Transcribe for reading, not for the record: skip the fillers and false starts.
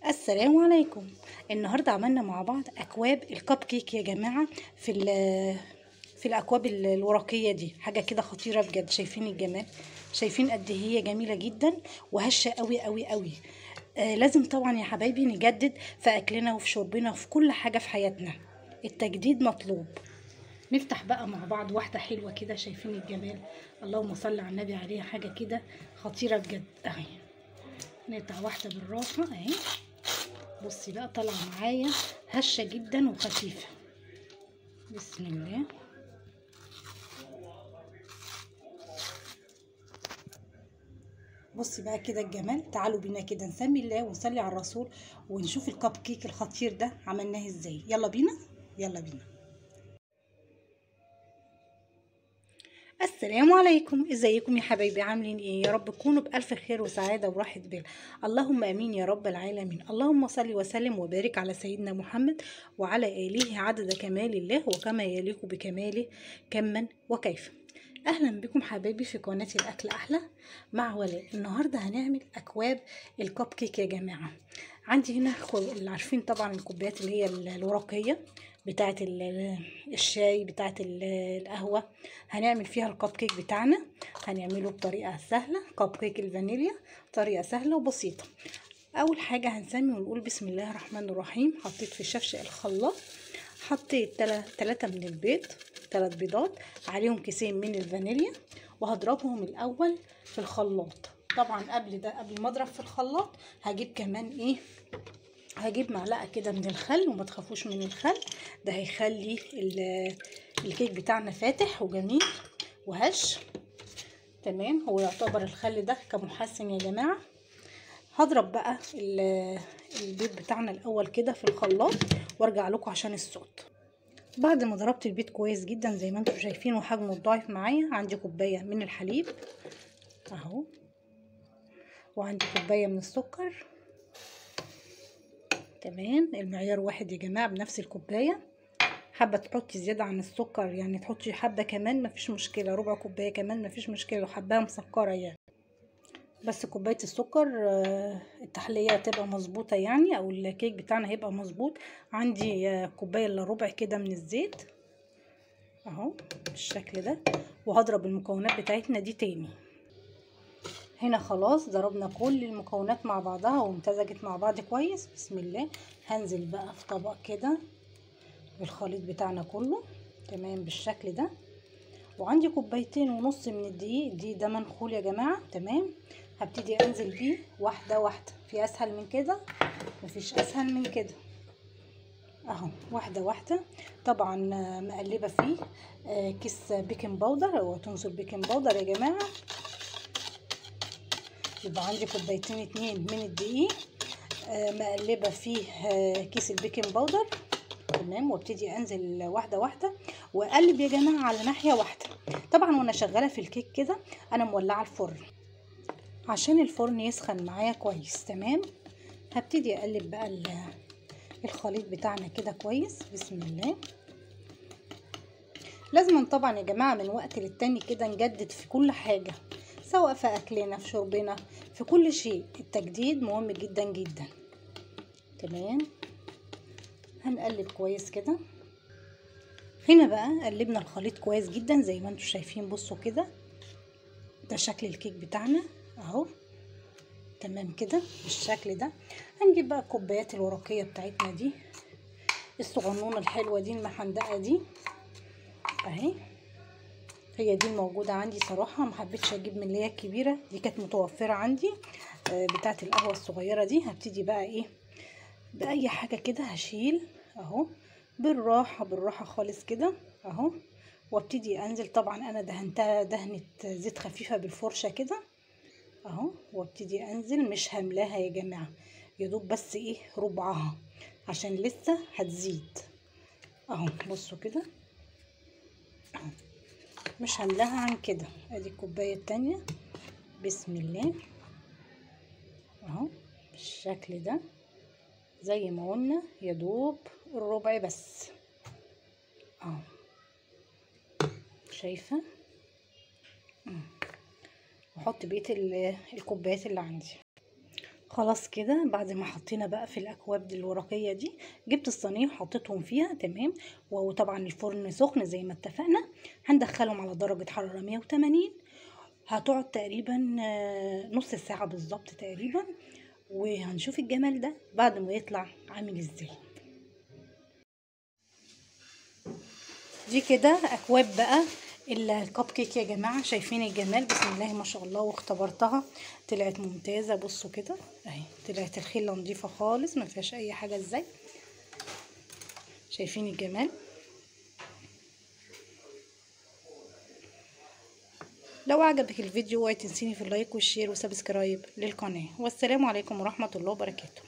السلام عليكم. النهارده عملنا مع بعض اكواب الكب كيك يا جماعه في الاكواب الورقيه دي. حاجه كده خطيره بجد. شايفين الجمال؟ شايفين قد إيه هي جميله جدا وهشه قوي قوي قوي. لازم طبعا يا حبايبي نجدد في اكلنا وفي شربنا وفي كل حاجه في حياتنا. التجديد مطلوب. نفتح بقى مع بعض واحده حلوه كده. شايفين الجمال؟ اللهم صل على النبي عليها. حاجه كده خطيره بجد اهي. نقطع واحده بالراحه اهي. بصي بقى طالعه معايا هشه جدا وخفيفه. بسم الله. بصي بقى كده الجمال. تعالوا بينا كده نسمي الله ونصلي على الرسول ونشوف الكب كيك الخطير ده عملناه ازاي. يلا بينا يلا بينا. السلام عليكم. ازيكم يا حبايبي؟ عاملين ايه؟ يا رب تكونوا بالف خير وسعاده وراحه بال. اللهم امين يا رب العالمين. اللهم صل وسلم وبارك على سيدنا محمد وعلى اله عدد كمال الله وكما يليق بكماله كما وكيف. اهلا بكم حبايبي في قناه الاكل احلى مع ولاء. النهارده هنعمل اكواب الكب كيك يا جماعه. عندي هنا اللي عارفين طبعا الكوبايات اللي هي الورقيه بتاعه الشاي بتاعه القهوه. هنعمل فيها الكب كيك بتاعنا. هنعمله بطريقه سهله. كب كيك الفانيليا طريقه سهله وبسيطه. اول حاجه هنسمي ونقول بسم الله الرحمن الرحيم. حطيت في الشفشق الخلاط، حطيت 3 من البيض، 3 بيضات، عليهم كيسين من الفانيليا، وهضربهم الاول في الخلاط. طبعا قبل ما اضرب في الخلاط هجيب كمان ايه، هجيب معلقه كده من الخل. وما تخافوش من الخل، ده هيخلي الكيك بتاعنا فاتح وجميل وهش. تمام، هو يعتبر الخل ده كمحسن يا جماعه. هضرب بقى البيض بتاعنا الاول كده في الخلاط وارجع لكم عشان الصوت. بعد ما ضربت البيض كويس جدا زي ما انتم شايفين وحجمه ضايف معايا، عندي كوبايه من الحليب اهو، وعندي كوبايه من السكر. تمام، المعيار واحد يا جماعه بنفس الكوبايه. حابه تحطي زياده عن السكر يعني تحطي حبه كمان مفيش مشكله، ربع كوبايه كمان مفيش مشكله لو حباها مسكره يعني. بس كوبايه السكر التحليه تبقى مظبوطه يعني، او الكيك بتاعنا هيبقى مظبوط. عندي كوبايه الا ربع كده من الزيت اهو بالشكل ده. وهضرب المكونات بتاعتنا دي تاني. هنا خلاص ضربنا كل المكونات مع بعضها وامتزجت مع بعض كويس. بسم الله. هنزل بقى في طبق كده بالخليط بتاعنا كله. تمام بالشكل ده. وعندي كوبايتين ونص من الدقيق ده منخول يا جماعه. تمام، هبتدي انزل بيه واحده واحده. في اسهل من كده؟ مفيش اسهل من كده اهو، واحده واحده. طبعا مقلبه فيه كيس بيكنج باودر. اوعوا تنسوا البيكنج باودر يا جماعه. يبقى عندي كوبايتين 2 من الدقيق، مقلبه فيه كيس البيكنج باودر. تمام، وابتدي انزل واحده واحده واقلب يا جماعه على ناحيه واحده. طبعا وانا شغاله في الكيك كده انا مولعه الفرن عشان الفرن يسخن معايا كويس. تمام، هبتدي اقلب بقى الخليط بتاعنا كده كويس. بسم الله. لازم طبعا يا جماعه من وقت للتاني كده نجدد في كل حاجه، سواء في اكلنا في شربنا في كل شيء. التجديد مهم جدا جدا. تمام، هنقلب كويس كده. هنا بقى قلبنا الخليط كويس جدا زي ما انتم شايفين. بصوا كده، ده شكل الكيك بتاعنا اهو. تمام كده بالشكل ده. هنجيب بقى الكوبايات الورقيه بتاعتنا دي الصغنونه الحلوه دي المحندقه دي اهي. هي دي الموجوده عندي صراحه، ما حبيتش اجيب من اللي هي الكبيره دي، كانت متوفره عندي بتاعه القهوه الصغيره دي. هبتدي بقى ايه باي حاجه كده هشيل اهو بالراحه بالراحه خالص كده اهو. وابتدي انزل. طبعا انا دهنتها دهنه زيت خفيفه بالفرشه كده اهو. وابتدي انزل مش هملاها يا جماعه، يدوب بس ايه ربعها عشان لسه هتزيد اهو. بصوا كده اهو، مش هملاها عن كده. ادي الكوبايه التانية. بسم الله اهو بالشكل ده زي ما قلنا يدوب الربع بس اهو. شايفه؟ واحط بقيه الكوبايات اللي عندي. خلاص كده بعد ما حطينا بقى في الاكواب دي الورقيه دي، جبت الصينيه وحطيتهم فيها تمام. وطبعا الفرن سخن زي ما اتفقنا. هندخلهم على درجه حراره 180. هتقعد تقريبا نص ساعه بالظبط تقريبا. وهنشوف الجمال ده بعد ما يطلع عامل ازاي. دي كده اكواب بقى الكب كيك يا جماعه، شايفين الجمال؟ بسم الله ما شاء الله. واختبرتها طلعت ممتازه. بصوا كده اهي، طلعت الخله نظيفه خالص ما فيهاش اي حاجه. ازاي شايفين الجمال؟ لو عجبك الفيديو اوعي تنسيني في اللايك والشير وسبسكرايب للقناه. والسلام عليكم ورحمه الله وبركاته.